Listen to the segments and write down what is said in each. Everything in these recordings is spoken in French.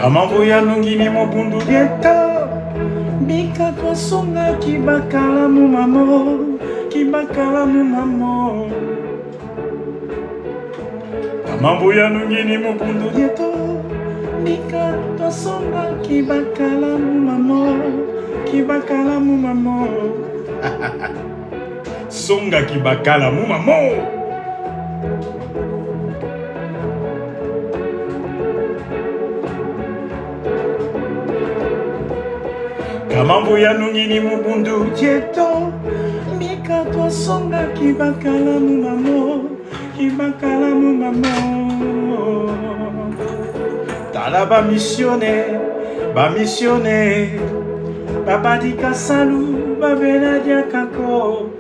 Kamambuya nungini mobundu dieta Bika kwa songa kibakala mumamo Kibakala mumamo Kamambuya nungini mobundu dieta Bika kwa songa kibakala mumamo Kibakala mumamo Songa kibakala mumamo Kamambuya nungini mubundu dieto Mika toi songa kibakala mumamo Kibakala mumamo Tala ba missionnaire Babadika salu ba benadia kako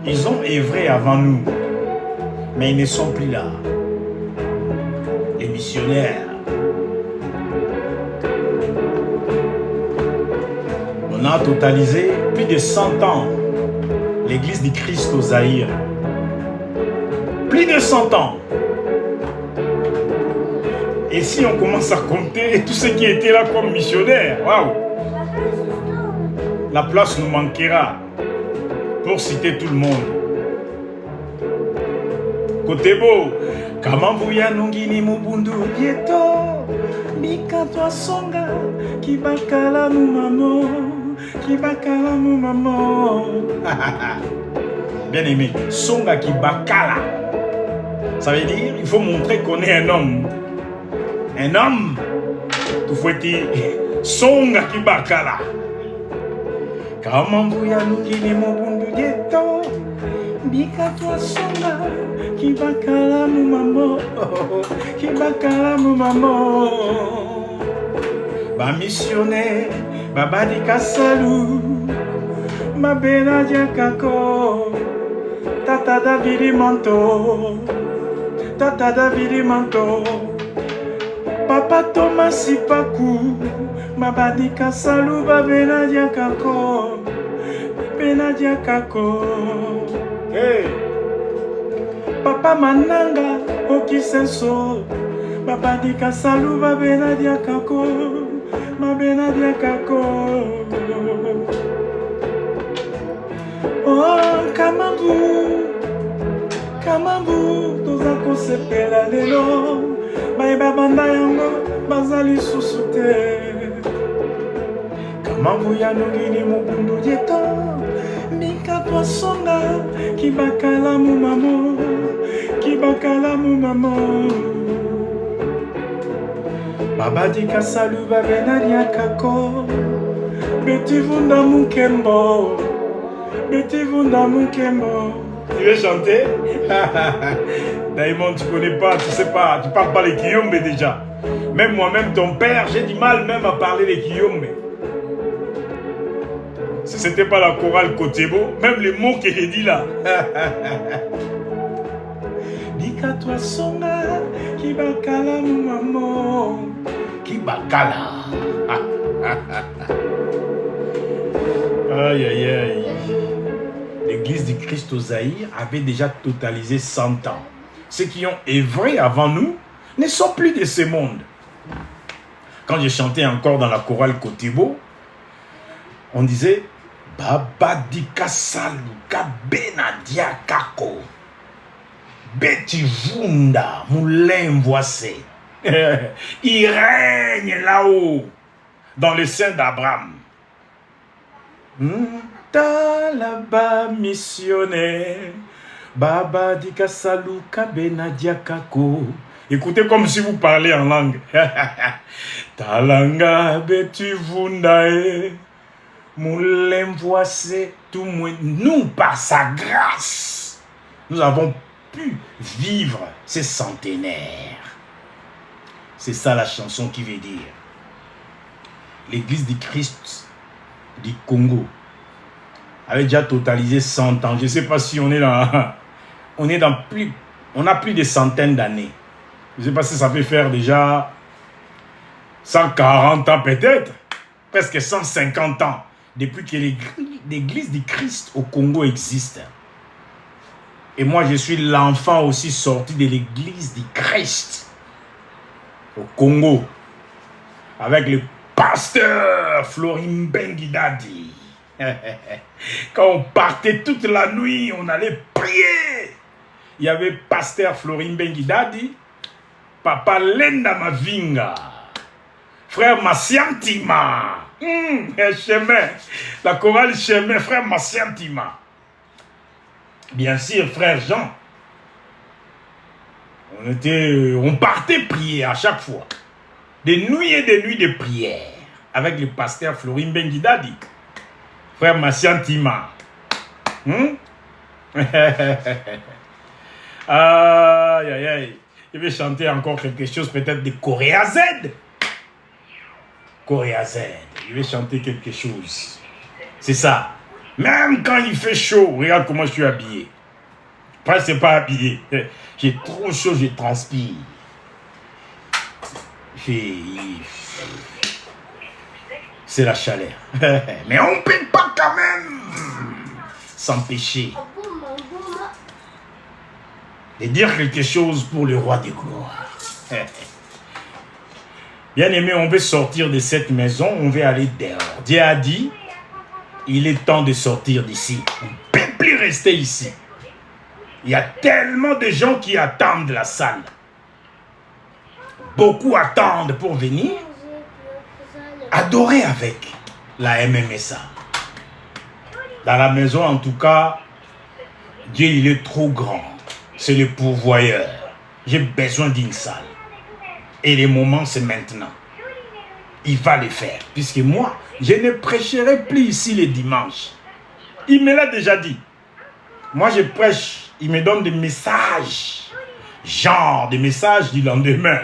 Ils ont œuvré avant nous mais ils ne sont plus là. Les missionnaires. On a totalisé plus de 100 ans l'église du Christ au Zaïre. Plus de 100 ans. Et si on commence à compter tous ceux qui étaient là comme missionnaires, waouh, la place nous manquera pour citer tout le monde. Kotebo, Kamambuya nungini mubundu dieto, Mika toi songa, Kibakala mumamo, Kibakala mumamo. Bien aimé, songa Kibakala. Ça veut dire, il faut montrer qu'on est un homme. Un homme, tout faut dire, songa Kibakala. Kamambuya nungini mubundu dieto, Bika toi songa, Kibakala mumamo, Kibakala mumamo. Ba missionnaire, babadika salu, ma benadia kako, tata Davidi manto, papa Thomas Sipaku, ma badika salu, ba benadia kako, Hey. Papa Mananga Okisenso Babadika Salu Babenadia Kako Babenadia Kako Oh Kamambu Tozako sepela lelo Baiba banda yango Bazali susute Kamambu ya nungini mubundu dieto Mika toi songa Kibakala mumamo Kibakala mumamo Babadika salu babenadia kako Betivunda mukembo Betivunda mukembo. Tu veux chanter? Daimon, tu connais pas, tu sais pas, tu parles pas les Kiyombe déjà. Même moi-même, ton père, j'ai du mal même à parler les Kiyombe. Si c'était pas la chorale Kotebo, même les mots que j'ai dit là. Dika toi songa, Kibakala mumamo, Kibakala. Aïe aïe aïe. L'église du Christ au Zaïre avait déjà totalisé 100 ans. Ceux qui ont œuvré avant nous ne sont plus de ce monde. Quand je chantais encore dans la chorale Kotebo, on disait Babadika Saluka Benadia Kako Betivunda Moulin Voissé. Il règne là-haut dans le sein d'Abraham. Talaba missionnaire Babadika Saluka Benadia Kako. Écoutez comme si vous parlez en langue. Talanga Betivundae Moulin Voissé, tout moins. Nous, par sa grâce, nous avons pu vivre ces centenaires. C'est ça la chanson qui veut dire. L'église du Christ du Congo avait déjà totalisé 100 ans. Je ne sais pas si on est dans... On a plus de centaines d'années. Je ne sais pas si ça peut faire déjà 140 ans peut-être. Presque 150 ans. Depuis que l'église du Christ au Congo existe. Et moi, je suis l'enfant aussi sorti de l'église du Christ au Congo avec le pasteur Florim Bengidadi. Quand on partait toute la nuit, on allait prier. Il y avait pasteur Florim Bengidadi, papa Lenda Mavinga, frère Massiantima, chemin, la chorale chemin, frère Massiantima. Bien sûr, frère Jean. On partait prier à chaque fois. Des nuits et des nuits de prière avec le pasteur Florim Bengidadi, frère Massiantima. Aïe, aïe, aïe. Je vais chanter encore quelque chose, peut-être de Corée Z. Corée Z. Je vais chanter quelque chose. C'est ça. Même quand il fait chaud, regarde comment je suis habillé. Après, c'est pas habillé. J'ai trop chaud, je transpire. C'est la chaleur. Mais on ne peut pas quand même s'empêcher de dire quelque chose pour le roi des gloires. Bien aimé, on veut sortir de cette maison, on veut aller dehors. Dieu a dit, il est temps de sortir d'ici. On ne peut plus rester ici. Il y a tellement de gens qui attendent la salle. Beaucoup attendent pour venir adorer avec la MMSA. Dans la maison, en tout cas, Dieu, il est trop grand. C'est le pourvoyeur. J'ai besoin d'une salle. Et le moment, c'est maintenant. Il va le faire. Puisque moi, je ne prêcherai plus ici les dimanches. Il me l'a déjà dit. Moi, je prêche. Il me donne des messages. Genre des messages du lendemain.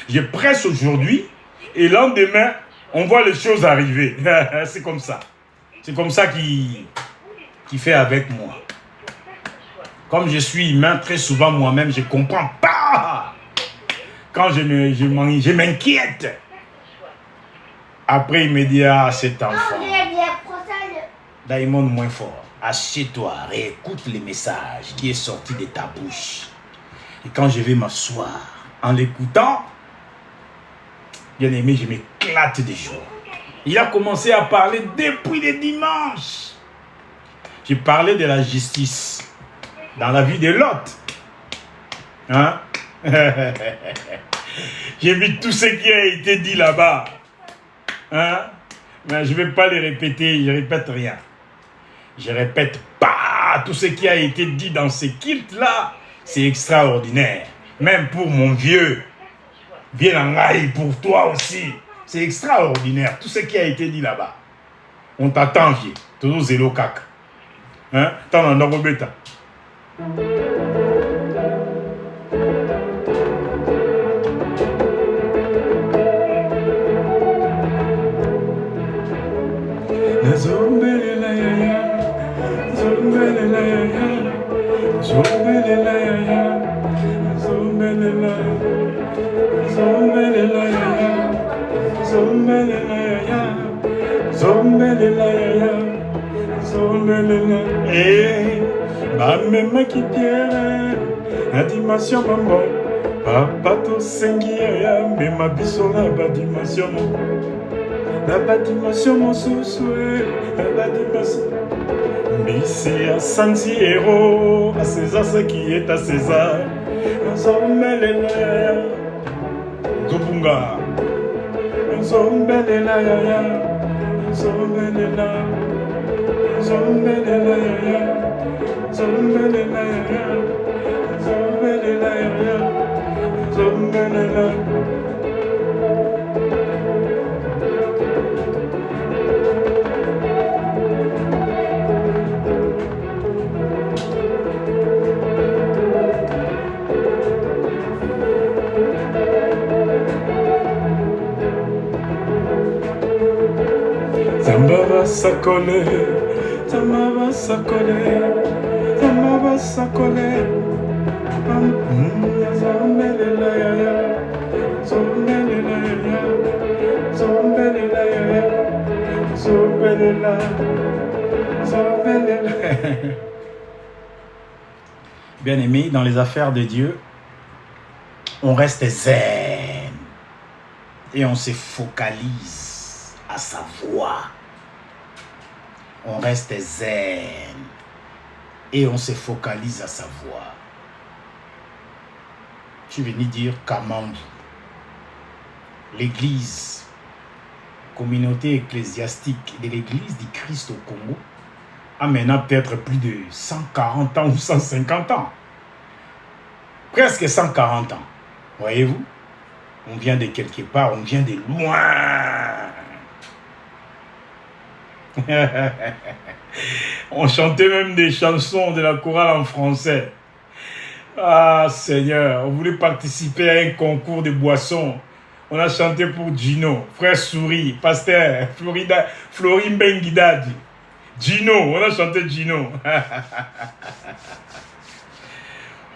Je prêche aujourd'hui. Et le lendemain, on voit les choses arriver. C'est comme ça. C'est comme ça qu'il fait avec moi. Comme je suis humain, très souvent moi-même, je ne comprends pas. Quand je m'inquiète. Après, il me dit, ah, cet enfant. Daimon moins fort. Assieds-toi, réécoute les messages qui est sorti de ta bouche. Et quand je vais m'asseoir, en l'écoutant, bien aimé, je m'éclate de joie. Il a commencé à parler depuis le dimanche. Je parlais de la justice dans la vie de Lot. Hein? J'ai vu tout ce qui a été dit là-bas. Hein? Mais je ne vais pas les répéter, je ne répète rien. Je ne répète pas tout ce qui a été dit dans ces kilts-là. C'est extraordinaire. Même pour mon vieux. Bien en pour toi aussi. C'est extraordinaire. Tout ce qui a été dit là-bas. On t'attend, vieux. Toujours zéro cac. Hein? T'en as un bêta. Même qui tient la dimension maman, papa to sengi ya même biso la dimension la dimension mon sousoué la dimension Missy à Santi héros à César ce qui est à César Nzombelela Zobunga Nzombelela ya Nzombelela Nzombelela ya Zambaba sakole, Zambaba sakole. Bien-aimés, dans les affaires de Dieu, on reste zen et on se focalise à sa voix. On reste zen et on se focalise à sa voix. Je suis venu dire Kamambu, l'église, communauté ecclésiastique de l'église du Christ au Congo, a maintenant peut-être plus de 140 ans ou 150 ans. Presque 140 ans. Voyez-vous? On vient de quelque part, on vient de loin. On chantait même des chansons de la chorale en français. Ah Seigneur, on voulait participer à un concours de boissons. On a chanté pour Gino, frère Souris, pasteur, Florin Benguidadi. Gino, on a chanté Gino.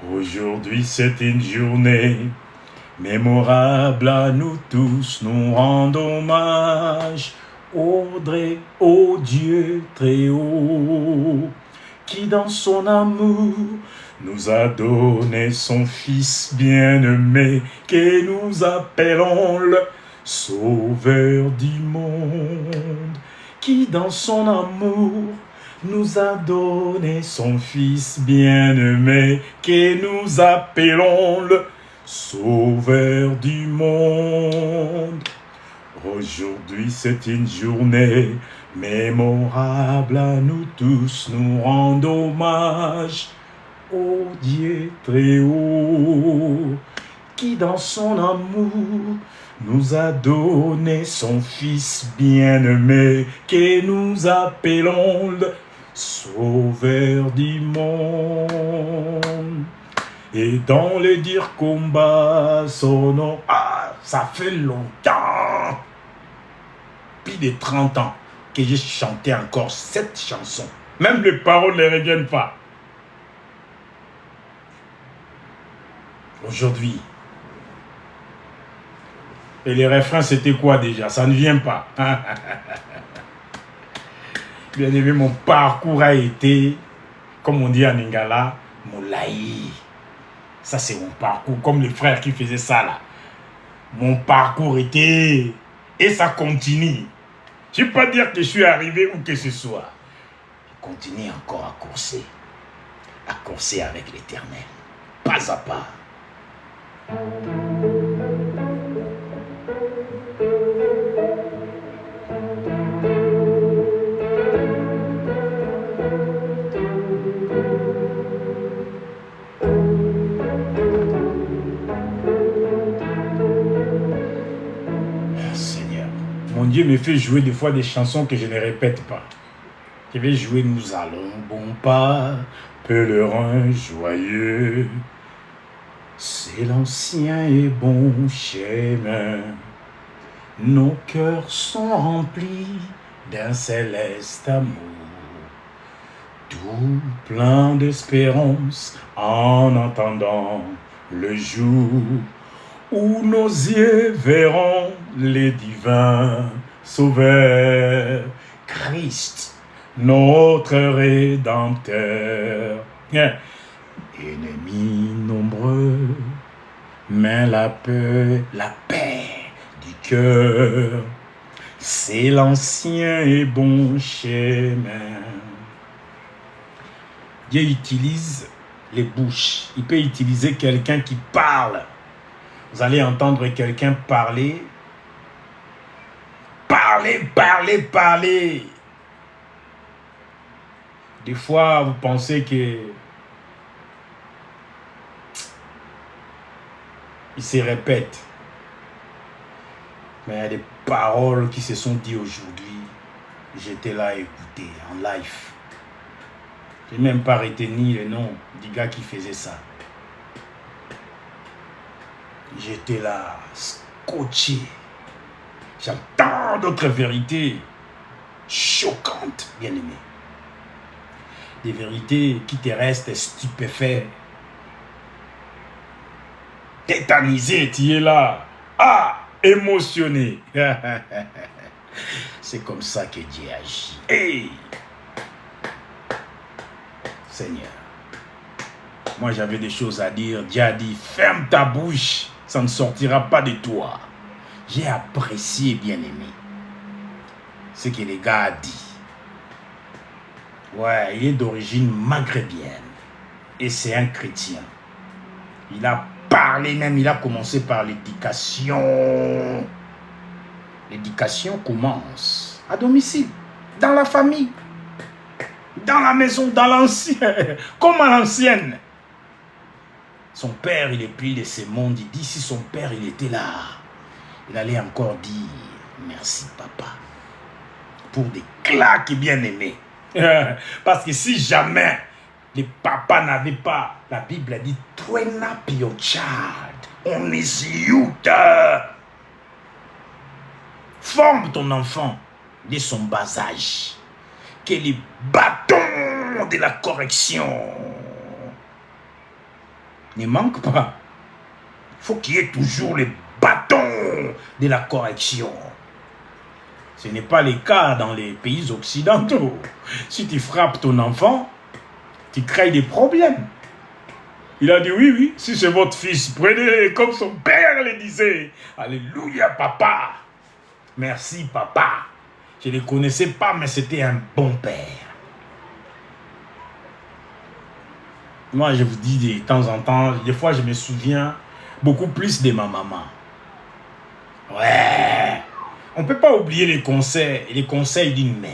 Aujourd'hui c'est une journée mémorable à nous tous. Nous rendons hommage au Dieu très haut, qui dans son amour nous a donné son Fils bien-aimé, que nous appelons le Sauveur du monde, qui dans son amour nous a donné son Fils bien-aimé, que nous appelons le Sauveur du monde. Aujourd'hui c'est une journée mémorable à nous tous. Nous rendons hommage au Dieu très haut, qui dans son amour nous a donné son Fils bien-aimé, que nous appelons le Sauveur du monde. Et dans les dires combat son nom, ah, ça fait longtemps, plus de 30 ans, que j'ai chanté encore cette chanson. Même les paroles ne reviennent pas. Aujourd'hui. Et les refrains, c'était quoi déjà? Ça ne vient pas. Bien aimé, mon parcours a été, comme on dit en Lingala, Moulaï. Ça, c'est mon parcours, comme les frères qui faisaient ça là. Mon parcours était, et ça continue. Je ne vais pas dire que je suis arrivé où que ce soit. Je continue encore à courser avec l'Éternel, pas à pas. Seigneur, mon Dieu me fait jouer des fois des chansons que je ne répète pas. Je vais jouer Nous allons bon pas, pèlerin joyeux. C'est l'ancien et bon chemin. Nos cœurs sont remplis d'un céleste amour, tout plein d'espérance en attendant le jour où nos yeux verront les divins sauveurs, Christ, notre Rédempteur. Ennemis nombreux, mais la paix du cœur, c'est l'ancien et bon chemin. Dieu utilise les bouches. Il peut utiliser quelqu'un qui parle. Vous allez entendre quelqu'un parler. Parler. Des fois, vous pensez que il se répète. Mais il y a des paroles qui se sont dites aujourd'hui. J'étais là à écouter en live. Je n'ai même pas retenu le nom du gars qui faisait ça. J'étais là, scotché. J'entends d'autres vérités choquantes, bien aimé. Des vérités qui te restent stupéfaites. Tétanisé, tu es là. Ah, émotionné. C'est comme ça que Dieu agit. Hey! Seigneur, Moi, j'avais des choses à dire. Dieu a dit, ferme ta bouche, ça ne sortira pas de toi. J'ai apprécié, bien-aimé, ce que les gars ont dit. Ouais, il est d'origine maghrébienne. Et c'est un chrétien. Il a parlé même, il a commencé par l'éducation. L'éducation commence à domicile, dans la famille, dans la maison, dans l'ancien, comme à l'ancienne. Son père, il est pris de ce monde. Il dit, si son père, il était là, il allait encore dire, merci papa, pour des claques bien aimées. Parce que si jamais les papas n'avaient pas, la Bible a dit, train up your child on his youth. Forme ton enfant dès son bas âge. Que les bâtons de la correction ne manquent pas. Il faut qu'il y ait toujours les bâtons de la correction. Ce n'est pas le cas dans les pays occidentaux. Si tu frappes ton enfant, tu crées des problèmes. Il a dit oui, oui, si c'est votre fils, prenez comme son père le disait. Alléluia, papa. Merci, papa. Je ne le connaissais pas, mais c'était un bon père. Moi, je vous dis de temps en temps, des fois, je me souviens beaucoup plus de ma maman. Ouais. On ne peut pas oublier les conseils d'une mère.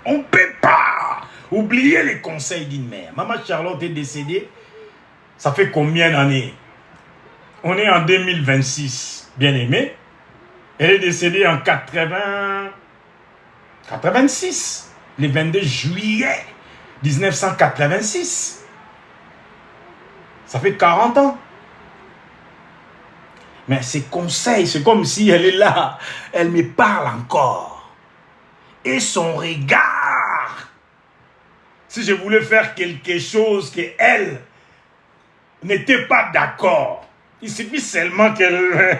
On ne peut pas oublier les conseils d'une mère. Maman Charlotte est décédée, ça fait combien d'années? On est en 2026, bien aimé. Elle est décédée en 86, le 22 juillet 1986. Ça fait 40 ans. Mais ces conseils, c'est comme si elle est là. Elle me parle encore. Et son regard. Si je voulais faire quelque chose qu'elle n'était pas d'accord, il suffit seulement qu'elle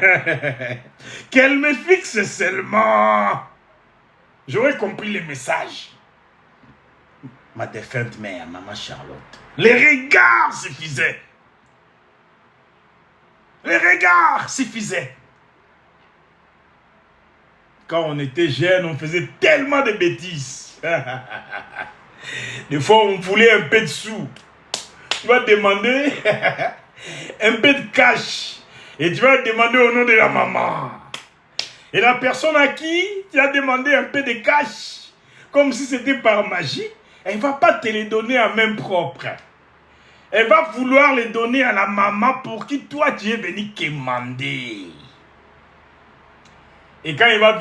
qu'elle me fixe seulement. J'aurais compris le message. Ma défunte mère, maman Charlotte. Les regards suffisaient. Les regards suffisaient. Quand on était jeune, on faisait tellement de bêtises. Des fois, on voulait un peu de sous. Tu vas demander un peu de cash. Et tu vas demander au nom de la maman. Et la personne à qui tu as demandé un peu de cash, comme si c'était par magie, elle ne va pas te les donner à main propre. Elle va vouloir les donner à la maman pour qui toi tu es venu quémander. Et quand il va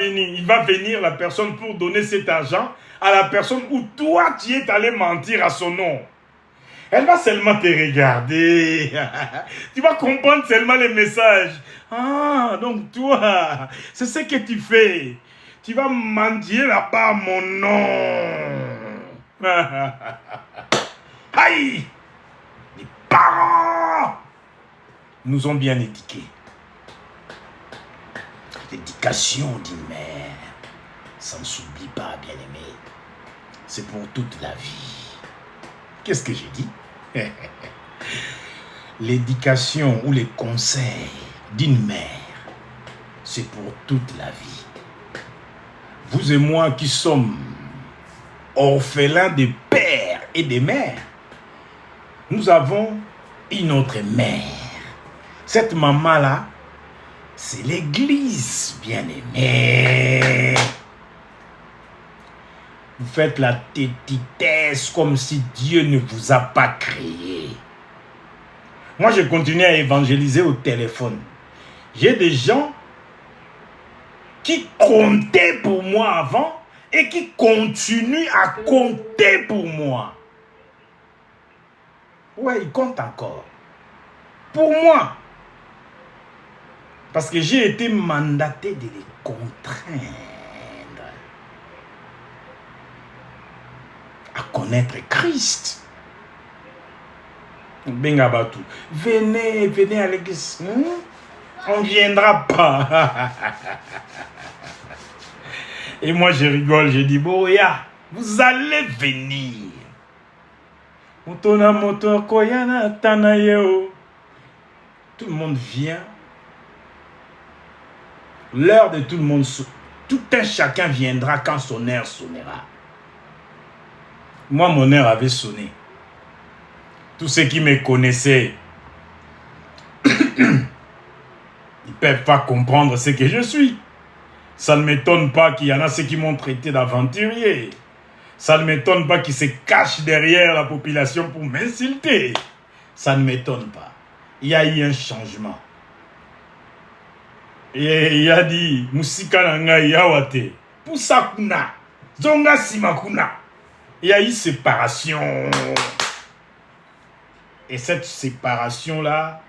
venir la personne pour donner cet argent à la personne où toi tu es allé mentir à son nom. Elle va seulement te regarder. Tu vas comprendre seulement les messages. Ah, donc toi, c'est ce que tu fais. Tu vas mentir là-bas à mon nom. Aïe! Les parents nous ont bien éduqués. L'éducation d'une mère, ça ne s'oublie pas, bien-aimé. C'est pour toute la vie. Qu'est-ce que j'ai dit? L'éducation ou les conseils d'une mère, c'est pour toute la vie. Vous et moi qui sommes orphelins de pères et de mères, nous avons une autre mère. Cette maman-là, c'est l'église, bien-aimée. Vous faites la tétitesse comme si Dieu ne vous a pas créé. Moi, je continue à évangéliser au téléphone. J'ai des gens qui comptaient pour moi avant et qui continuent à compter pour moi. Ouais, ils comptent encore. Pour moi. Parce que j'ai été mandaté de les contraindre à connaître Christ. Bengabatu, venez à l'église. On ne viendra pas. Et moi je rigole, je dis, Boya, vous allez venir. Mutona moto koyana tanayeo. Tout le monde vient. L'heure de tout le monde, tout un chacun viendra quand son heure sonnera. Moi, mon heure avait sonné. Tous ceux qui me connaissaient, ils ne peuvent pas comprendre ce que je suis. Ça ne m'étonne pas qu'il y en a ceux qui m'ont traité d'aventurier. Ça ne m'étonne pas qu'ils se cachent derrière la population pour m'insulter. Ça ne m'étonne pas. Il y a eu un changement. Et il a dit, Musika nanga yawate, Pusakuna, Zonga Simakuna. Il y a eu séparation. Et cette séparation-là,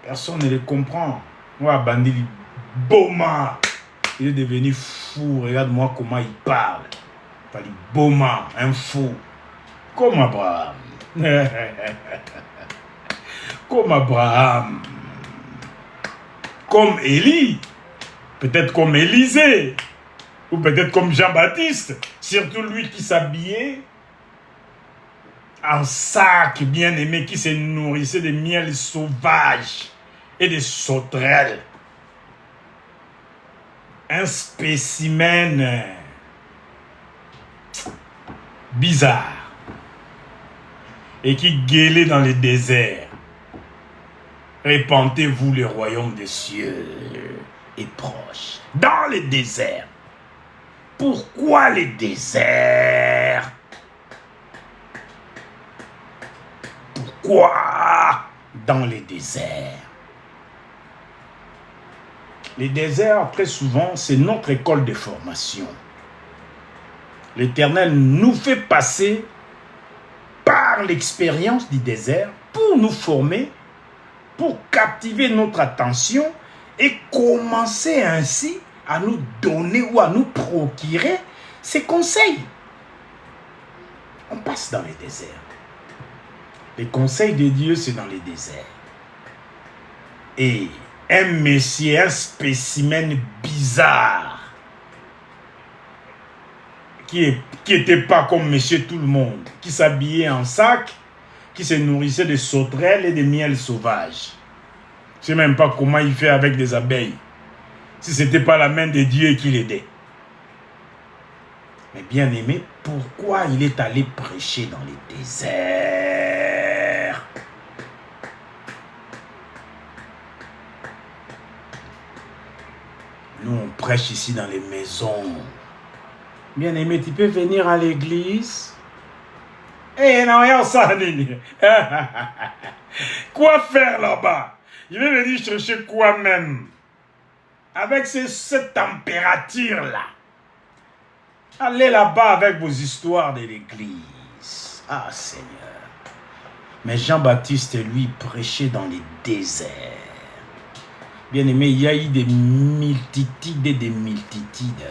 personne ne le comprend. Moi, Bandili, Boma, il est devenu fou. Regarde-moi comment il parle. Il parle Boma, un fou. Comme Abraham. Comme Abraham. Comme Élie. Peut-être comme Élisée. Ou peut-être comme Jean-Baptiste. Surtout lui qui s'habillait en sac bien aimé, qui se nourrissait de miel sauvage et de sauterelles. Un spécimen bizarre et qui gueulait dans le désert. Répentez-vous, le royaume des cieux est proche. Dans le désert. Pourquoi le désert? Pourquoi dans les déserts? Les déserts, très souvent, c'est notre école de formation. L'Éternel nous fait passer par l'expérience du désert pour nous former, pour captiver notre attention et commencer ainsi à nous donner ou à nous procurer ces conseils. On passe dans les déserts. Les conseils de Dieu, c'est dans les déserts. Et un messie, un spécimen bizarre, qui n'était pas comme monsieur tout le monde, qui s'habillait en sac, qui se nourrissait de sauterelles et de miel sauvage. Je ne sais même pas comment il fait avec des abeilles, si ce n'était pas la main de Dieu qui l'aidait. Mais bien aimé, pourquoi il est allé prêcher dans les déserts? Nous, on prêche ici dans les maisons. Bien aimé, tu peux venir à l'église? Eh non, y'a ça, Nini. Quoi faire là-bas? Je vais venir chercher quoi même? Avec cette température-là. Allez là-bas avec vos histoires de l'église. Ah, Seigneur. Mais Jean-Baptiste, lui, prêchait dans les déserts. Bien aimé, il y a eu des multitudes et des multitudes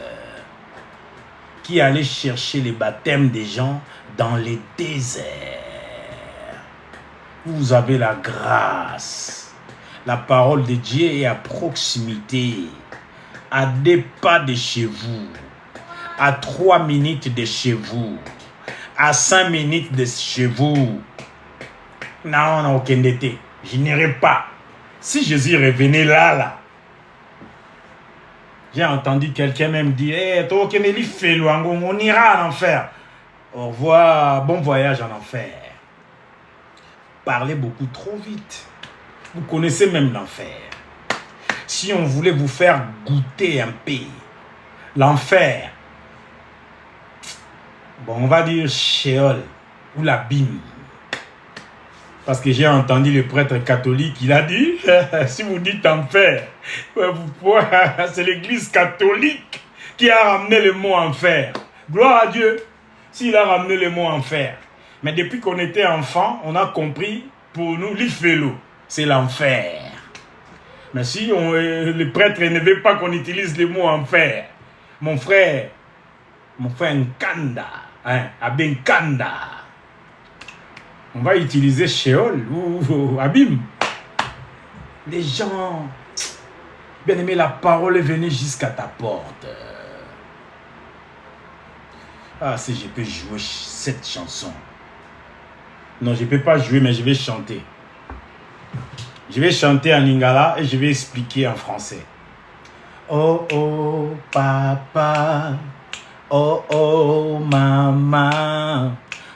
qui allaient chercher les baptêmes des gens dans les déserts. Vous avez la grâce. La parole de Dieu est à proximité, à 2 pas de chez vous, à 3 minutes de chez vous, à 5 minutes de chez vous. Non, non, aucun été. Je n'irai pas. Si Jésus revenait là, j'ai entendu quelqu'un même dire, toi, on ira en enfer. Au revoir, bon voyage en enfer. Parlez beaucoup trop vite. Vous connaissez même l'enfer. Si on voulait vous faire goûter un peu l'enfer, bon, on va dire Sheol ou l'abîme. Parce que j'ai entendu le prêtre catholique, il a dit, si vous dites enfer, c'est l'église catholique qui a ramené le mot enfer. Gloire à Dieu, s'il a ramené le mot enfer. Mais depuis qu'on était enfant, on a compris, pour nous, l'ifelo, c'est l'enfer. Mais si le prêtre ne veut pas qu'on utilise le mot enfer, mon frère Nkanda, Abenkanda, on va utiliser Sheol ou Abîme. Les gens, bien aimé, la parole est venue jusqu'à ta porte. Ah, si je peux jouer cette chanson. Non, je ne peux pas jouer, mais je vais chanter. Je vais chanter en lingala et je vais expliquer en français. Oh, oh, papa. Oh, oh, mama.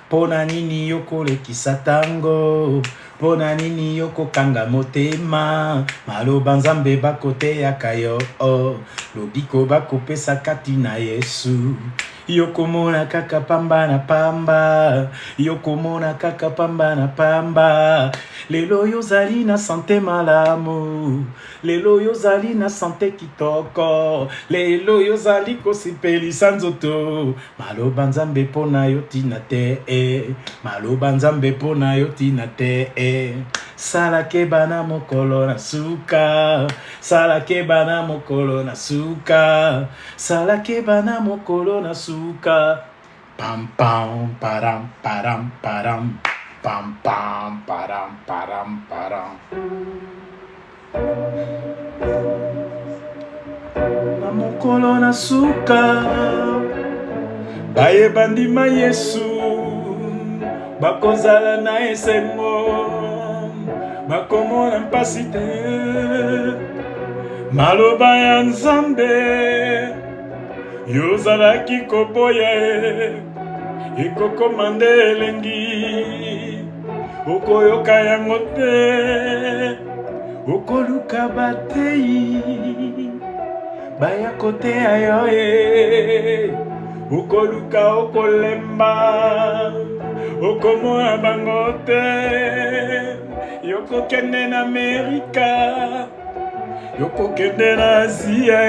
Pona nini yoko lekisa tango. Pona nini yoko kanga motema. Maloba nzambe bakote yakayo. Oh, lobiko bakopesa kati na Yesu. Yokomona kaka pamba na pamba. Yokomona kaka pamba na pamba. Lelo yozali na sante malamu. Lelo yozali na sante kitoko. Lelo yozali kosipelisa nzoto. Maloba nzambe pona yo tina te. Maloba nzambe pona yo tina te. Salake bana mokolo na suka. Salake bana mokolo na suka. Salake bana mokolo na suka. Pam pam param param param. Pam pam param param param. Na mokolo na suka. Baye bandima Yesu. Bakozala na esengo. Bakomona mpasi te. Maloba ya nzambe yozalaki koboya ekokoma nde elengi okoyoka yango te okoluka bateyi baya koteya yo okoluka okolemba okomona bango te yokokende na Amerika yokokende na Asia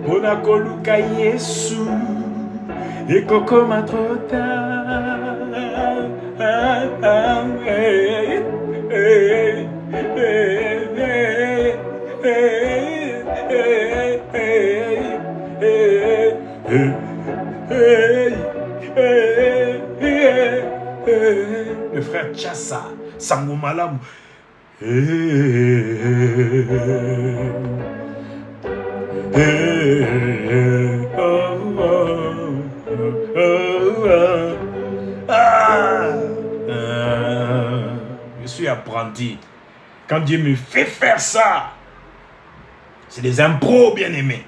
mpona koluka Yesu ekokoma trota le frère Chassa Sango Malamu. Je suis apprenti. Quand Dieu me fait faire ça, c'est des impros, bien aimés.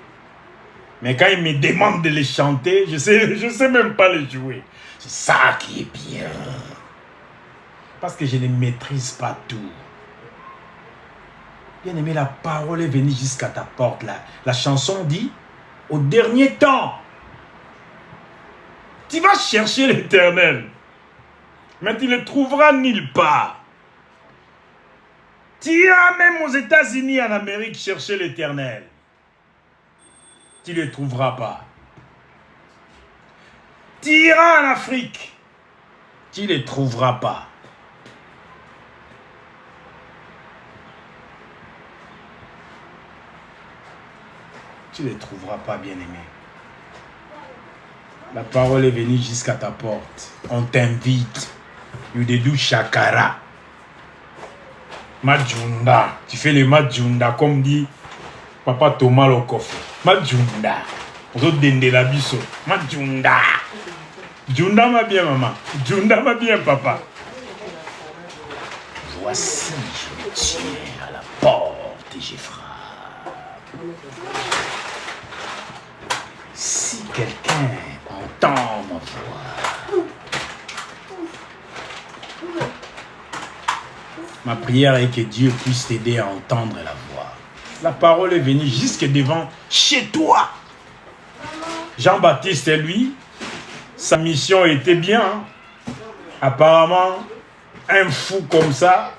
Mais quand il me demande de les chanter, je sais même pas les jouer. C'est ça qui est bien. Parce que je ne maîtrise pas tout. Bien aimé, la parole est venue jusqu'à ta porte. La chanson dit, au dernier temps, tu vas chercher l'Éternel, mais tu ne le trouveras nulle part. Tu iras même aux États-Unis, en Amérique, chercher l'Éternel. Tu ne le trouveras pas. Tu iras en Afrique, tu ne le trouveras pas. Tu ne les trouveras pas, bien-aimé. La parole est venue jusqu'à ta porte. On t'invite. Yudedou Shakara. Madjunda. Tu fais le Madjunda comme dit Papa Thomas Lokofe. Madjunda. On te donne de la biso. Madjunda. Junda ma bien, maman. Junda ma bien, papa. Voici, je me tiens à la porte et je frappe. Si quelqu'un entend ma voix, ma prière est que Dieu puisse t'aider à entendre la voix. La parole est venue jusque devant chez toi. Jean-Baptiste, lui, sa mission était bien. Apparemment, un fou comme ça,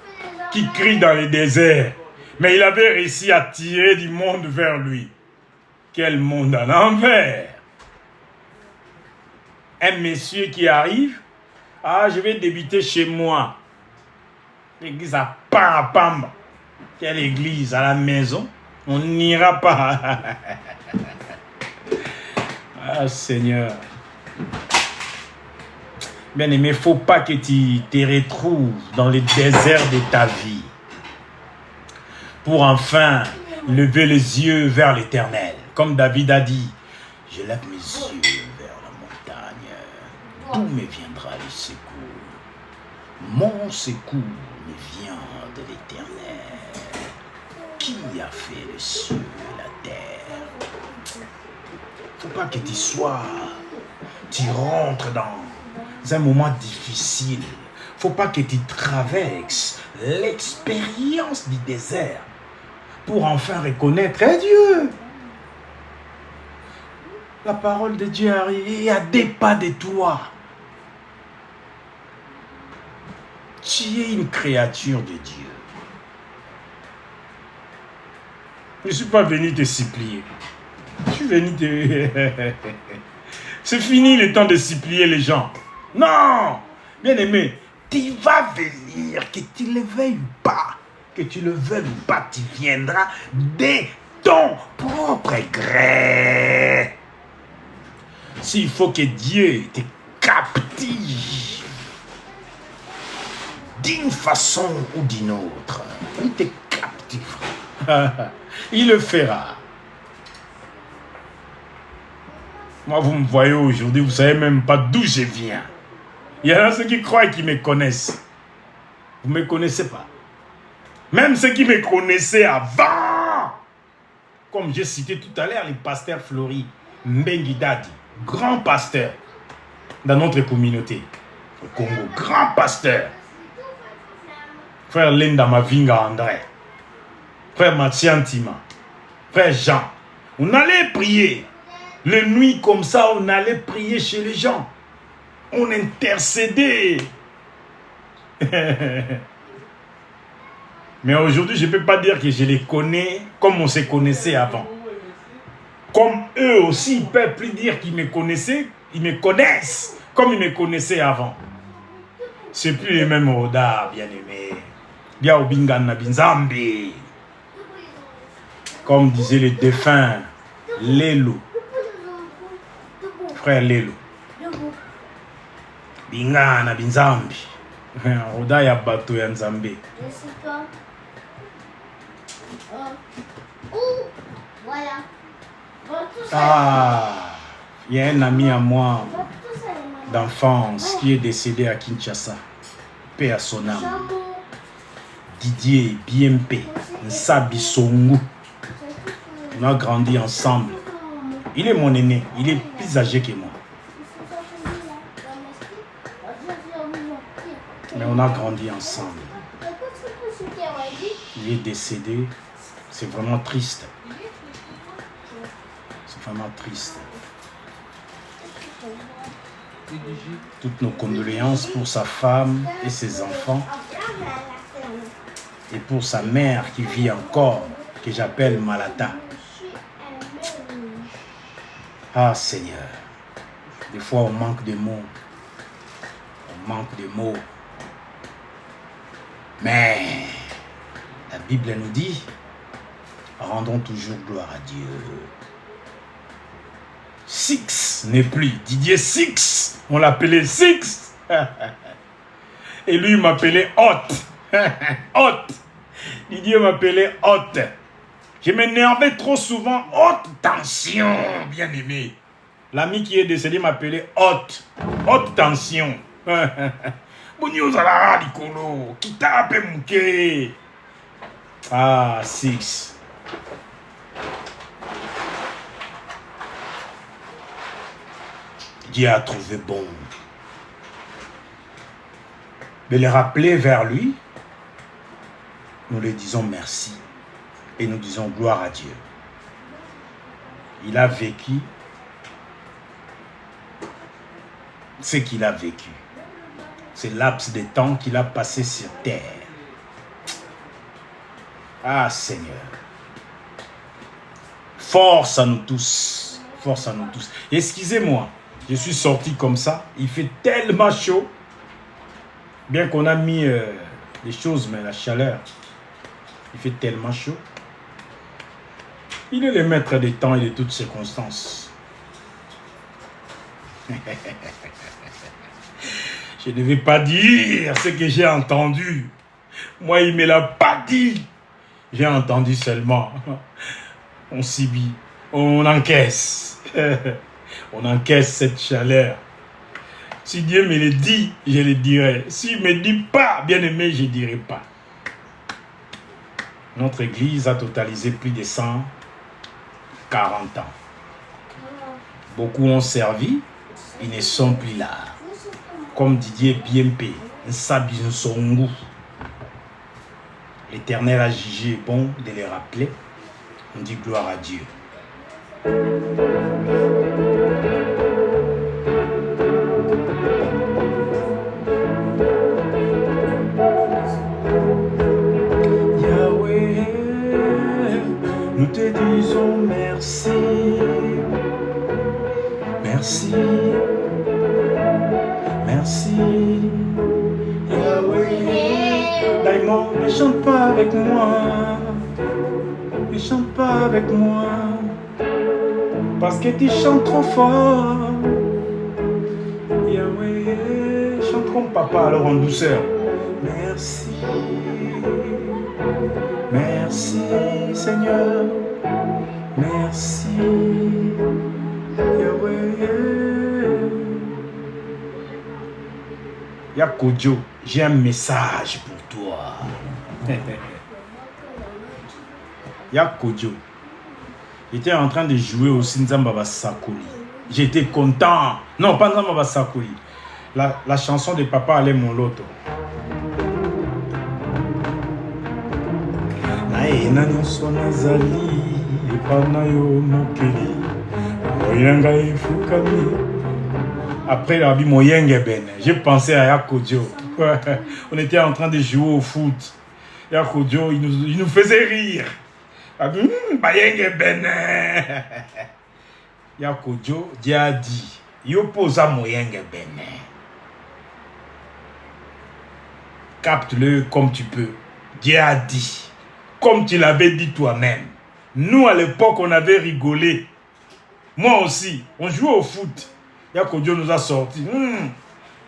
qui crie dans le désert. Mais il avait réussi à tirer du monde vers lui. Quel monde à l'envers! Un monsieur qui arrive, ah, je vais débiter chez moi. L'église à Pam. Quelle église? À la maison? On n'ira pas. Ah, Seigneur. Bien aimé, il ne faut pas que tu te retrouves dans le désert de ta vie. Pour enfin lever les yeux vers l'Éternel. Comme David a dit, je lève mes yeux vers la tout me viendra du secours. Mon secours me vient de l'Éternel, qui a fait les cieux et la terre. Faut pas que tu rentres dans un moment difficile. Faut pas que tu traverses l'expérience du désert pour enfin reconnaître Dieu. La parole de Dieu arrive, il y a des pas de toi. Tu es une créature de Dieu. Je ne suis pas venu te supplier. Je suis venu te... C'est fini le temps de supplier les gens. Non! Bien-aimé, tu vas venir, que tu le veuilles ou pas. Que tu le veuilles ou pas, tu viendras de ton propre gré. S'il faut que Dieu te captive d'une façon ou d'une autre, il te captivera. Il le fera. Moi, vous me voyez aujourd'hui, vous ne savez même pas d'où je viens. Il y en a ceux qui croient qu'ils me connaissent. Vous ne me connaissez pas. Même ceux qui me connaissaient avant. Comme j'ai cité tout à l'heure, le pasteur Flori Mbengidadi, grand pasteur dans notre communauté au Congo, grand pasteur. Frère Linda Mavinga André, frère Mathieu Antima, frère Jean. On allait prier. Les nuits comme ça, on allait prier chez les gens. On intercédait. Mais aujourd'hui, je ne peux pas dire que je les connais comme on se connaissait avant. Comme eux aussi, ils ne peuvent plus dire qu'ils me connaissaient, ils me connaissent comme ils me connaissaient avant. Ce n'est plus les mêmes Oda, bien-aimés. Bia Obingan Nabinzambi. Comme disait le défunt Lelo. Frère Lelo. Binga Nabinzambi. Oda ya bato ya Nzambe. Ah, il y a un ami à moi d'enfance qui est décédé à Kinshasa. Paix à son âme. Didier BMP, Nsabi Songu. On a grandi ensemble. Il est mon aîné, il est plus âgé que moi. Mais on a grandi ensemble. Il est décédé. C'est vraiment triste. C'est vraiment triste. Toutes nos condoléances pour sa femme et ses enfants. Et pour sa mère qui vit encore, que j'appelle Malata. Ah Seigneur, des fois on manque de mots. On manque de mots. Mais la Bible nous dit, rendons toujours gloire à Dieu. Six n'est plus. Didier Six, on l'appelait Six. Et lui, il m'appelait Hot. Hot. Didier m'appelait Hot. Je m'énervais trop souvent. Haute tension, bien aimé. L'ami qui est décédé m'appelait Hot. Haute tension. Ah, Six. Dieu a trouvé bon de les rappeler vers lui. Nous lui disons merci et nous disons gloire à Dieu. Il a vécu ce qu'il a vécu. C'est laps de temps qu'il a passé sur terre. Ah Seigneur. Force à nous tous. Force à nous tous. Excusez-moi, je suis sorti comme ça. Il fait tellement chaud. Bien qu'on a mis des choses, mais la chaleur. Il fait tellement chaud. Il est le maître des temps et de toutes circonstances. Je ne devais pas dire ce que j'ai entendu. Moi, il ne me l'a pas dit. J'ai entendu seulement. On subit, on encaisse. On encaisse cette chaleur Si Dieu me le dit, je le dirai. S'il ne me dit pas, bien aimé, je ne dirai pas. Notre église a totalisé plus de 140 ans. Beaucoup ont servi, ils ne sont plus là. Comme Didier Biempe, Nsabi Nsongu. L'Éternel a jugé bon de les rappeler. On dit gloire à Dieu. Yahweh, nous te disons merci. Merci. Merci. Yahweh, Daimon, ne chante pas avec moi. Ne chante pas avec moi. Parce que tu chantes trop fort. Yahweh, chante comme papa, alors en douceur. Merci. Merci Seigneur. Merci. Yahweh. Yakodjo, j'ai un message pour toi. Yakodjo. J'étais en train de jouer au Nzamba Basakoli. J'étais content. Non, pas Nzamba Basakoli. La chanson de Papa Allait mon loto. Naena sona zali epanayo mokeli. Moyenga efukami. Après la vie Moyenge Ben, j'ai pensé à Yakodjo. On était en train de jouer au foot. Yakodjo, il nous faisait rire. Bayenge Benin. Yakodjo, Dieu a dit, Yoposa Moyenge Benin. Capte-le comme tu peux. Dieu a dit, comme tu l'avais dit toi-même. Nous, à l'époque, on avait rigolé. Moi aussi, on jouait au foot. Yakodjo nous a sorti.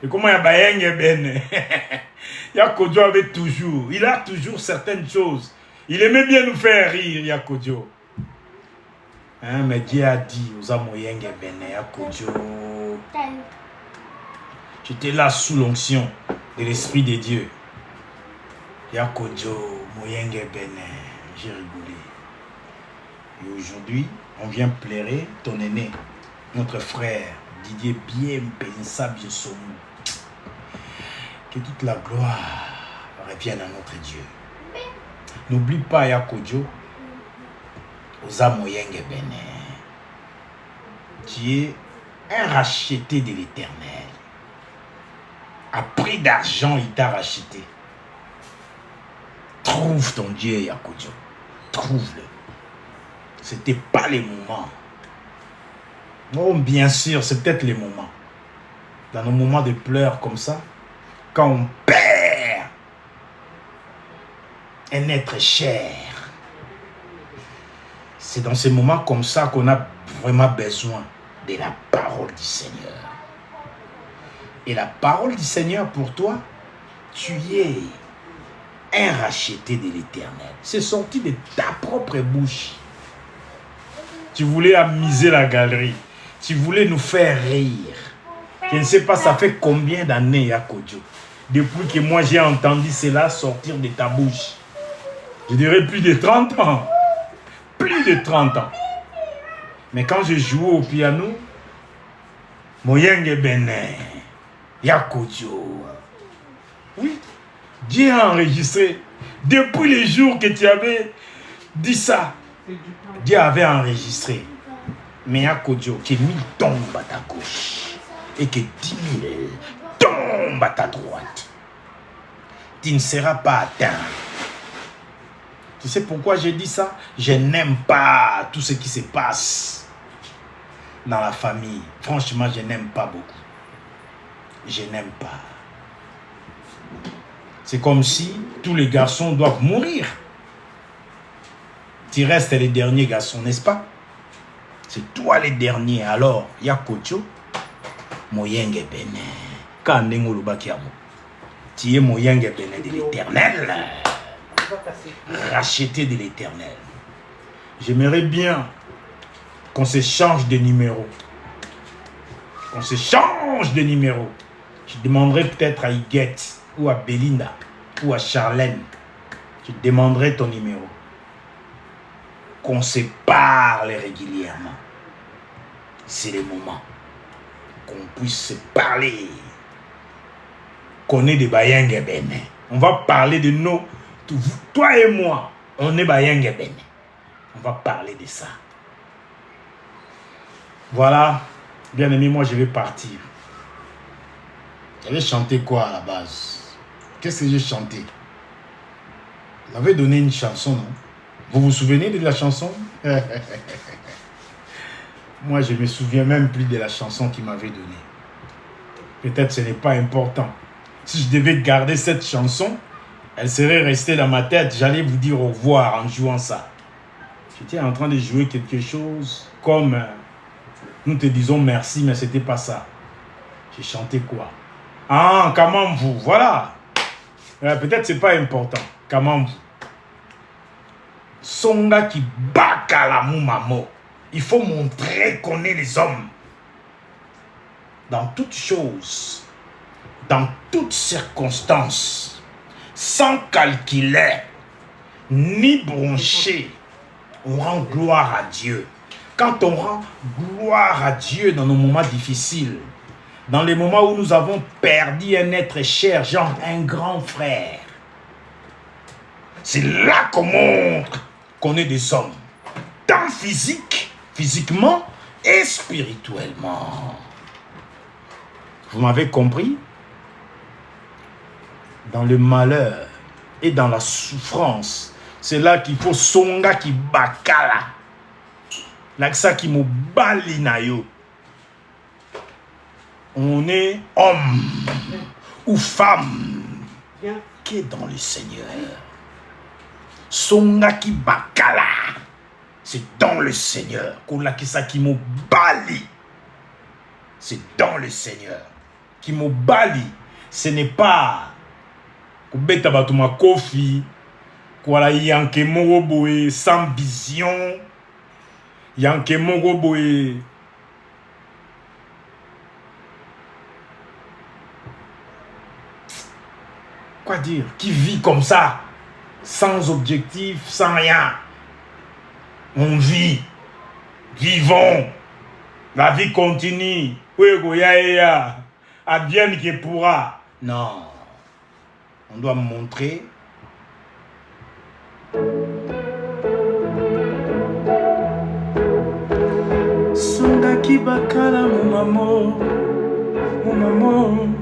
Et comment il y a Bayenge Benin? Yakodjo avait toujours, il a toujours certaines choses. Il aimait bien nous faire rire, Yakodjo. Hein, mais Dieu a dit aux Amoyenge Benin, Yakodjo. J'étais là sous l'onction de l'Esprit de Dieu. Yakodjo, Moyenge Benin, j'ai rigolé. Et aujourd'hui, on vient plairer ton aîné, notre frère, Didier Biempe Nsabi Nsongu. Que toute la gloire revienne à notre Dieu. N'oublie pas Yakodjo, aux Amoyenge Benin. Tu es un racheté de l'Éternel. À prix d'argent, il t'a racheté. Trouve ton Dieu, Yakodjo. Trouve-le. C'était pas les moments. Oh, bien sûr, c'est peut-être les moments. Dans nos moments de pleurs comme ça, quand on perd un être cher, c'est dans ces moments comme ça qu'on a vraiment besoin de la parole du Seigneur. Et la parole du Seigneur pour toi, tu es un racheté de l'Éternel. C'est sorti de ta propre bouche. Tu voulais amuser la galerie. Tu voulais nous faire rire. Je ne sais pas, ça fait combien d'années, Yakodjo, depuis que moi j'ai entendu cela sortir de ta bouche. Je dirais plus de 30 ans. Plus de 30 ans. Mais quand je jouais au piano, Moyenge Benin, Yakodjo. Oui, Dieu a enregistré. Depuis les jours que tu avais dit ça, Dieu avait enregistré. Mais Yakodjo, que 1000 tombent à ta gauche et que 10 000 tombent à ta droite, tu ne seras pas atteint. Tu sais pourquoi j'ai dit ça? Je n'aime pas tout ce qui se passe dans la famille. Franchement, je n'aime pas beaucoup. Je n'aime pas. C'est comme si tous les garçons doivent mourir. Tu restes les derniers garçons, n'est-ce pas? C'est toi les derniers. Alors, Yakodjo, Moyenge Benin. Kandengo Lubakiamo. Tu es Moyenge Benin de l'Éternel. Racheté de l'Éternel. J'aimerais bien qu'on se change de numéro. Qu'on se change de numéro. Je demanderai peut-être à Iguette ou à Belinda ou à Charlène. Je demanderai ton numéro. Qu'on se parle régulièrement. C'est le moment. Qu'on puisse se parler. Qu'on est des Bayengue Bénin. On va parler de nos... Toi et moi, on est Bayengue Bénin. On va parler de ça. Voilà. Bien aimé, moi je vais partir. J'avais chanté quoi à la base? Qu'est-ce que j'ai chanté? J'avais donné une chanson, non? Vous vous souvenez de la chanson? Moi, je ne me souviens même plus de la chanson qu'il m'avait donnée. Peut-être ce n'est pas important. Si je devais garder cette chanson, elle serait restée dans ma tête. J'allais vous dire au revoir en jouant ça. J'étais en train de jouer quelque chose comme... nous te disons merci, mais ce n'était pas ça. J'ai chanté quoi? Ah, comment vous? Voilà. Peut-être ce n'est pas important. Comment vous? Songa qui bakala mumamo. Il faut montrer qu'on est les hommes. Dans toutes choses, dans toutes circonstances, sans calculer, ni broncher, on rend gloire à Dieu. Quand on rend gloire à Dieu dans nos moments difficiles, dans les moments où nous avons perdu un être cher, genre un grand frère, c'est là qu'on montre qu'on est des hommes, tant physiquement et spirituellement. Vous m'avez compris? Dans le malheur et dans la souffrance, c'est là qu'il faut songa qui bakala. Là qui me bali na yo. On est homme ou femme qui est dans le Seigneur. Songa qui bakala. C'est dans le Seigneur. Kola kisa qui me bali. C'est dans le Seigneur. Qui me bali. Ce n'est pas kubeta batuma kofi. Kola yanke moroboe sans vision. Yanke moroboe. Quoi dire? Qui vit comme ça, sans objectif, sans rien. On vit. Vivons. La vie continue. Oui, goya, advienne qui pourra. Non. On doit montrer. Songa ki bakala mon maman. Mon maman.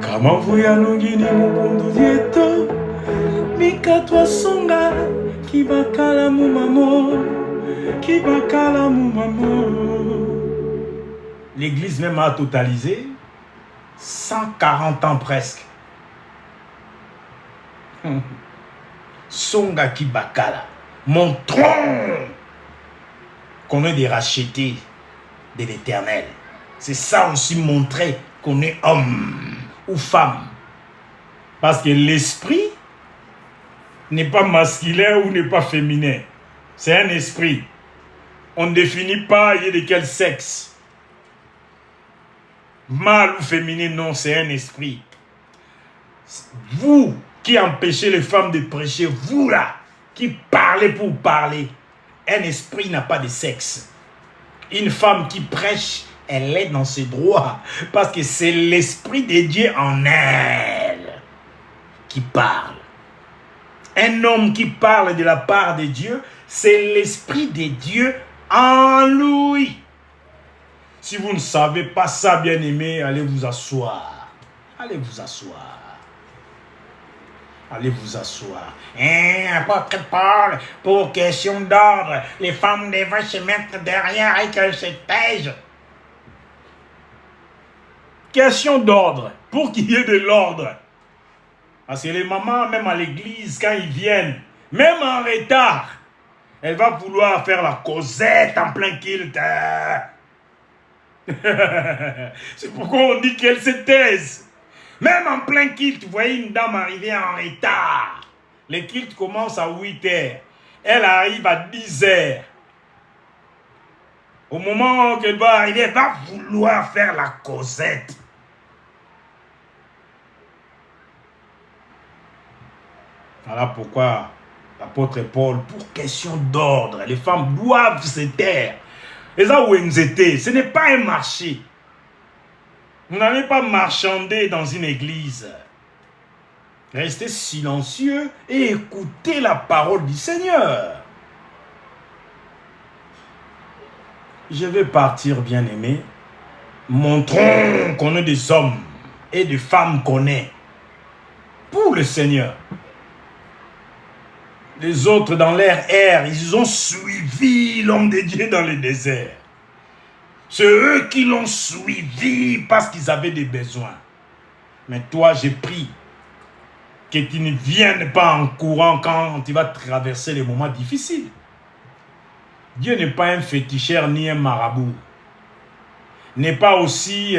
Kama vuya nongini mubundu dieto. Mika toi songa ki bakala mon maman. Ki bakala mon maman. L'église même a totalisé 140 ans presque. Songa ki bakala. Montrons qu'on est des rachetés de l'Éternel. C'est ça aussi, montrer qu'on est homme ou femme. Parce que l'esprit n'est pas masculin ou n'est pas féminin. C'est un esprit. On ne définit pas il est de quel sexe. Mâle ou féminin, non, c'est un esprit. Vous qui empêchez les femmes de prêcher, vous là, qui parlez pour parler, un esprit n'a pas de sexe. Une femme qui prêche, elle est dans ses droits. Parce que c'est l'esprit de Dieu en elle qui parle. Un homme qui parle de la part de Dieu, c'est l'esprit de Dieu en lui. Si vous ne savez pas ça, bien-aimé, allez vous asseoir. Allez vous asseoir. Allez vous asseoir. Apôtre Paul, pour question d'ordre, les femmes devraient se mettre derrière et qu'elles se taisent. Question d'ordre, pour qu'il y ait de l'ordre. Parce que les mamans, même à l'église, quand ils viennent, même en retard, elle va vouloir faire la causette en plein kilt. C'est pourquoi on dit qu'elle se taise. Même en plein kilt, vous voyez une dame arriver en retard. Le kilt commence à 8 h. Elle arrive à 10 h. Au moment qu'elle va arriver, elle va vouloir faire la causette. Voilà pourquoi l'apôtre Paul, pour question d'ordre, les femmes doivent se taire. Et ça où elles étaient, ce n'est pas un marché. Vous n'allez pas marchander dans une église. Restez silencieux et écoutez la parole du Seigneur. Je vais partir, bien-aimé. Montrons qu'on est des hommes et des femmes qu'on est. Pour le Seigneur. Les autres, dans leur air, ils ont suivi l'homme de Dieu dans le désert. C'est eux qui l'ont suivi parce qu'ils avaient des besoins. Mais toi, j'ai pris que tu ne viennes pas en courant quand tu vas traverser les moments difficiles. Dieu n'est pas un féticheur ni un marabout. N'est pas aussi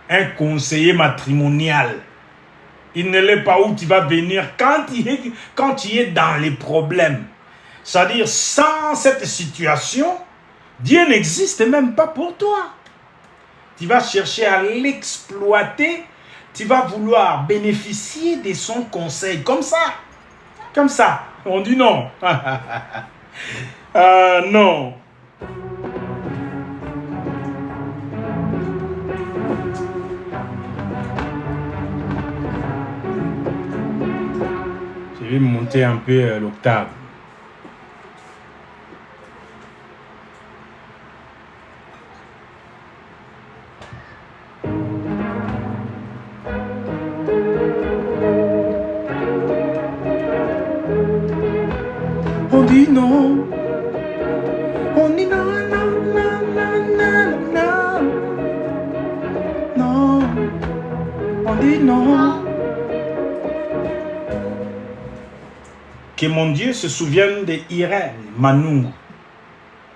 un conseiller matrimonial. Il ne l'est pas où tu vas venir quand tu es dans les problèmes. C'est-à-dire, sans cette situation, Dieu n'existe même pas pour toi. Tu vas chercher à l'exploiter. Tu vas vouloir bénéficier de son conseil. Comme ça. Comme ça. On dit non. Non. Je vais monter un peu l'octave. On dit non. On dit non, non, non, non, non, non. Non. On dit non. Que mon Dieu se souvienne de Irène Manou.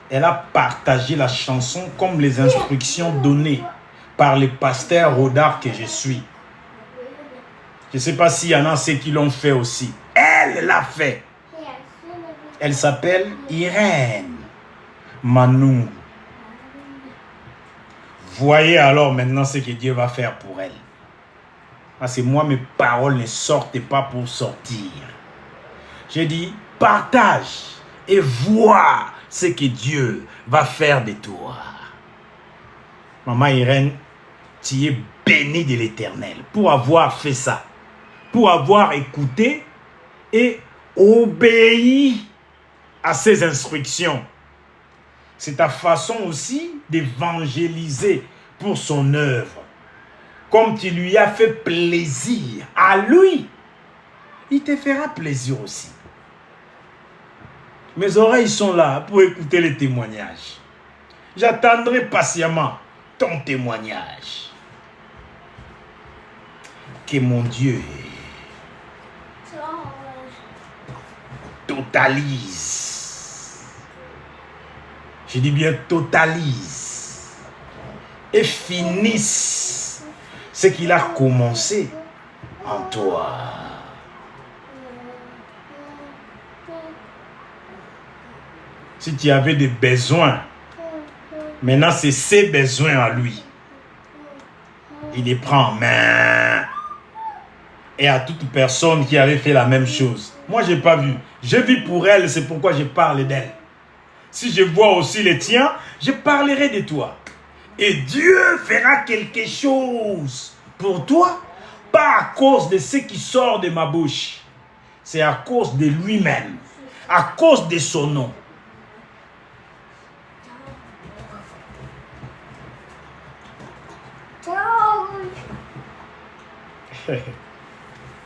Elle a partagé la chanson comme les instructions données par le pasteur Rodard que je suis. Je ne sais pas s'il y en a ceux qui l'ont fait aussi. Elle l'a fait. Elle s'appelle Irène Manou. Voyez alors maintenant ce que Dieu va faire pour elle. Parce que moi, mes paroles ne sortent pas pour sortir. J'ai dit, partage et vois ce que Dieu va faire de toi. Maman Irène, tu es bénie de l'Éternel pour avoir fait ça. Pour avoir écouté et obéi à ses instructions. C'est ta façon aussi d'évangéliser pour son œuvre. Comme tu lui as fait plaisir à lui, il te fera plaisir aussi. Mes oreilles sont là pour écouter les témoignages. J'attendrai patiemment ton témoignage. Que mon Dieu totalise. Je dis bien totalise. Et finisse ce qu'il a commencé en toi. Si tu avais des besoins, maintenant c'est ses besoins à lui. Il les prend en main. Et à toute personne qui avait fait la même chose. Moi, je n'ai pas vu. Je vis pour elle, c'est pourquoi je parle d'elle. Si je vois aussi les tiens, je parlerai de toi. Et Dieu fera quelque chose pour toi, pas à cause de ce qui sort de ma bouche. C'est à cause de lui-même, à cause de son nom.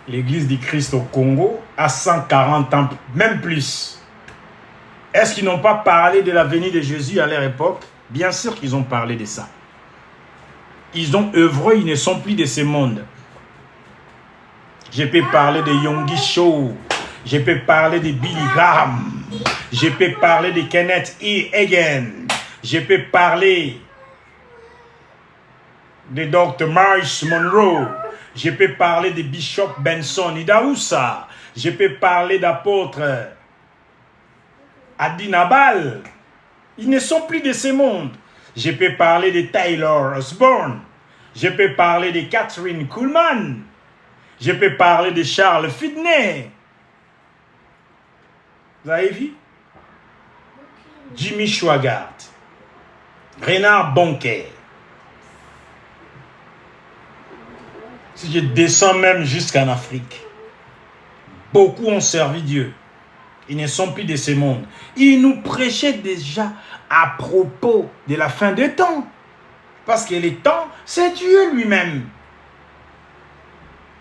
L'église du Christ au Congo a 140 ans, même plus. Est-ce qu'ils n'ont pas parlé de la venue de Jésus à leur époque? Bien sûr qu'ils ont parlé de ça. Ils ont œuvré, ils ne sont plus de ce monde. Je peux parler de Yonggi Cho, je peux parler de Billy Graham, je peux parler de Kenneth E. Hagin, je peux parler de Dr. Miles Monroe, je peux parler de Bishop Benson Idaoussa, je peux parler d'apôtre Adi Nabal, Ils ne sont plus de ce monde. Je peux parler de Taylor Osborne. Je peux parler de Catherine Kuhlman. Je peux parler de Charles Fidney. Vous avez vu? Jimmy Swaggart. Renard Bonker. Si je descends même jusqu'en Afrique, beaucoup ont servi Dieu. Ils ne sont plus de ce monde. Ils nous prêchaient déjà à propos de la fin des temps. Parce que les temps, c'est Dieu lui-même.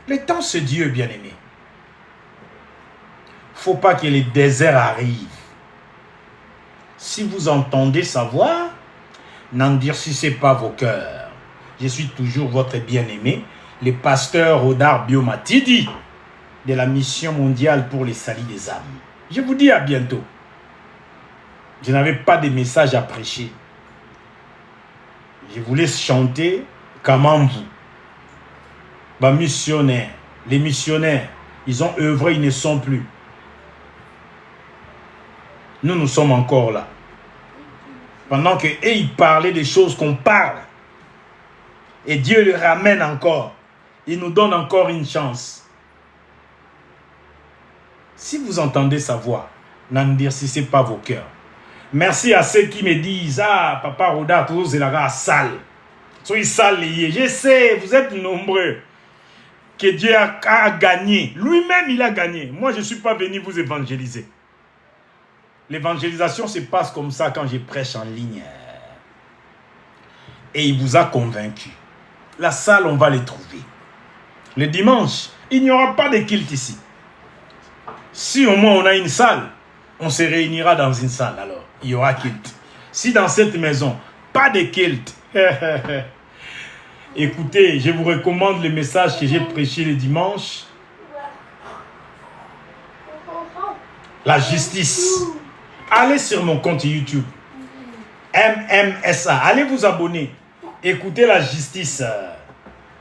Les temps, c'est Dieu, bien-aimé. Il ne faut pas que les déserts arrivent. Si vous entendez sa voix, n'endurcissez pas vos cœurs. Je suis toujours votre bien-aimé, le pasteur Rodar Biomatidi de la mission mondiale pour les salis des âmes. Je vous dis à bientôt. Je n'avais pas de message à prêcher. Je voulais chanter comment vous. Les missionnaires, ils ont œuvré, ils ne sont plus. Nous sommes encore là. Pendant qu'eux, ils parlaient des choses qu'on parle. Et Dieu les ramène encore. Il nous donne encore une chance. Si vous entendez sa voix, n'endurcissez pas vos cœurs. Merci à ceux qui me disent, ah, Papa Roda, tous c'est la sale. Soyez sales liés. Je sais, vous êtes nombreux. Que Dieu a gagné. Lui-même, il a gagné. Moi, je ne suis pas venu vous évangéliser. L'évangélisation se passe comme ça quand je prêche en ligne. Et il vous a convaincu. La salle, on va les trouver. Le dimanche, il n'y aura pas de culte ici. Si au moins on a une salle, on se réunira dans une salle alors. Il y aura culte. Si dans cette maison, pas de culte. Écoutez, je vous recommande le message que j'ai prêché le dimanche. La justice. Allez sur mon compte YouTube. MMSA. Allez vous abonner. Écoutez la justice.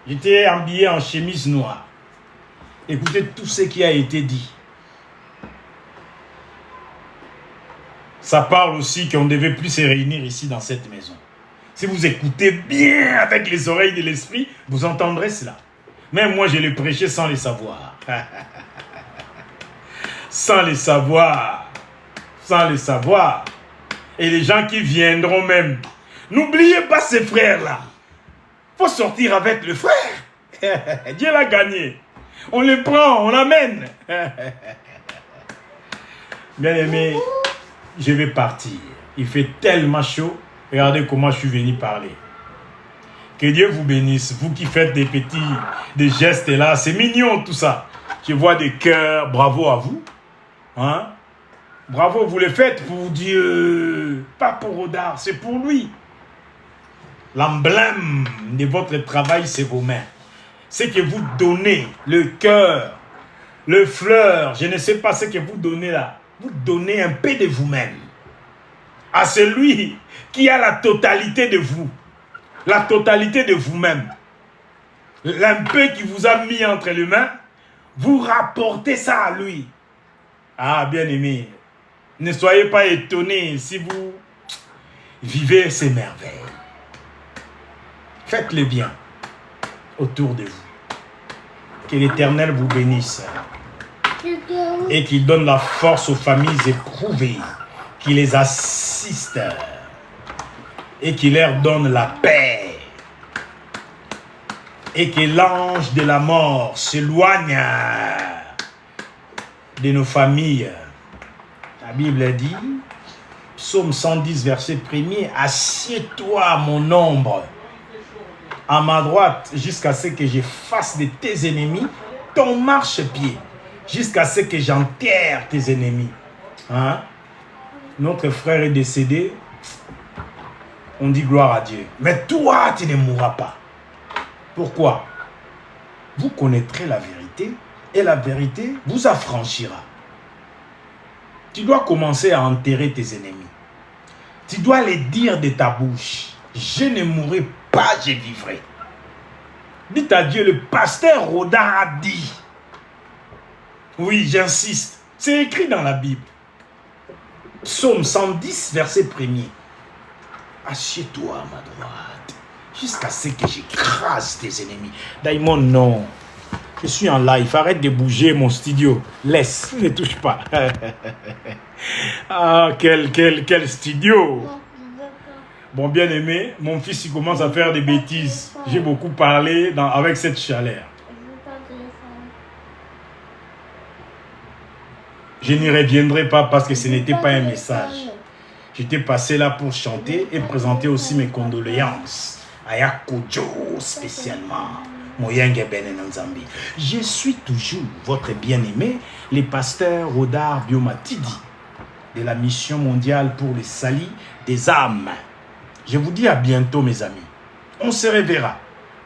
J'étais habillé en chemise noire. Écoutez tout ce qui a été dit. Ça parle aussi qu'on ne devait plus se réunir ici dans cette maison. Si vous écoutez bien avec les oreilles de l'esprit, vous entendrez cela. Même moi, je l'ai prêché sans le savoir. Sans le savoir. Sans le savoir. Et les gens qui viendront même. N'oubliez pas ces frères-là. Il faut sortir avec le frère. Dieu l'a gagné. On les prend, on l'amène. Bien aimé, je vais partir. Il fait tellement chaud. Regardez comment je suis venu parler. Que Dieu vous bénisse. Vous qui faites des gestes là. C'est mignon tout ça. Je vois des cœurs. Bravo à vous. Hein? Bravo, vous le faites pour Dieu. Pas pour Rodar, c'est pour lui. L'emblème de votre travail, c'est vos mains. C'est que vous donnez le cœur, le fleur. Je ne sais pas ce que vous donnez là. Vous donnez un peu de vous-même à celui qui a la totalité de vous, la totalité de vous-même. Un peu qui vous a mis entre les mains, vous rapportez ça à lui. Ah, bien-aimé, ne soyez pas étonnés si vous vivez ces merveilles. Faites-le bien autour de vous. Que l'Éternel vous bénisse et qu'il donne la force aux familles éprouvées, qu'il les assiste et qu'il leur donne la paix et que l'ange de la mort s'éloigne de nos familles. La Bible dit, Psaume 110, verset 1er, assieds-toi à mon ombre, à ma droite, jusqu'à ce que je fasse de tes ennemis ton marchepied, jusqu'à ce que j'enterre tes ennemis. Hein? Notre frère est décédé, on dit gloire à Dieu. Mais toi, tu ne mourras pas. Pourquoi? Vous connaîtrez la vérité et la vérité vous affranchira. Tu dois commencer à enterrer tes ennemis. Tu dois les dire de ta bouche. Je ne mourrai pas, je vivrai. Dites à Dieu, le pasteur Rodar a dit. Oui, j'insiste. C'est écrit dans la Bible. Psaume 110, verset 1er. Assieds-toi à ma droite. Jusqu'à ce que j'écrase tes ennemis. Daimon, non. Je suis en live. Arrête de bouger mon studio. Laisse. Ne touche pas. Ah, quel studio. Bon, bien aimé, mon fils il commence à faire des bêtises. J'ai beaucoup parlé avec cette chaleur. Je n'y reviendrai pas parce que ce n'était pas un message. J'étais passé là pour chanter et présenter aussi mes condoléances à Yakojo spécialement. Je suis toujours votre bien-aimé, le pasteur Rodar Biomatidi de la mission mondiale pour le salut des âmes. Je vous dis à bientôt mes amis. On se reverra.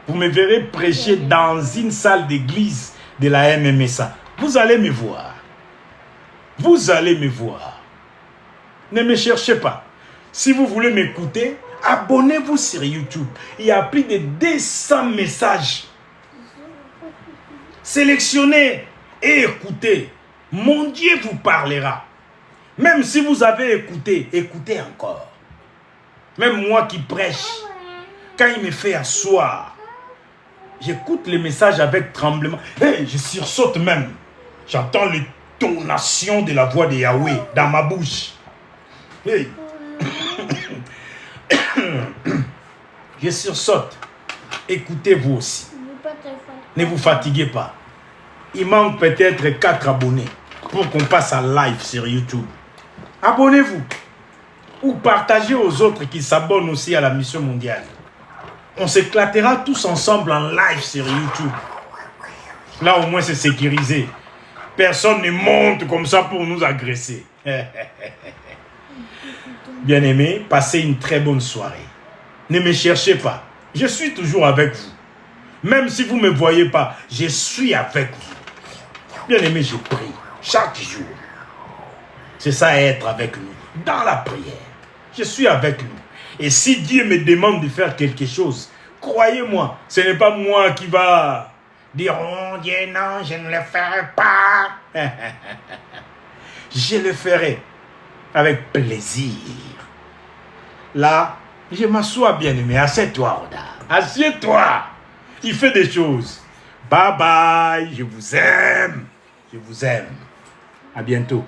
Vous me verrez prêcher dans une salle d'église de la MMSA. Vous allez me voir. Vous allez me voir. Ne me cherchez pas. Si vous voulez m'écouter, abonnez-vous sur YouTube. Il y a plus de 200 messages. Sélectionnez et écoutez. Mon Dieu vous parlera. Même si vous avez écouté, écoutez encore. Même moi qui prêche, quand il me fait asseoir, j'écoute les messages avec tremblement. Hey, je sursaute même. J'entends l'intonation de la voix de Yahweh dans ma bouche. Hey. Je sursaute. Écoutez-vous aussi. Ne vous fatiguez pas. Il manque peut-être 4 abonnés pour qu'on passe en live sur YouTube. Abonnez-vous. Ou partagez aux autres qui s'abonnent aussi à la mission mondiale. On s'éclatera tous ensemble en live sur YouTube. Là au moins c'est sécurisé. Personne ne monte comme ça pour nous agresser. Bien-aimés, passez une très bonne soirée. Ne me cherchez pas. Je suis toujours avec vous. Même si vous ne me voyez pas, je suis avec vous. Bien-aimés, je prie chaque jour. C'est ça être avec nous. Dans la prière. Je suis avec nous. Et si Dieu me demande de faire quelque chose, croyez-moi, ce n'est pas moi qui va dire « Oh Dieu, non, je ne le ferai pas. » Je le ferai avec plaisir. Là, je m'assois bien aimé. Assieds-toi, Oda. Assieds-toi. Il fait des choses. Bye bye. Je vous aime. Je vous aime. À bientôt.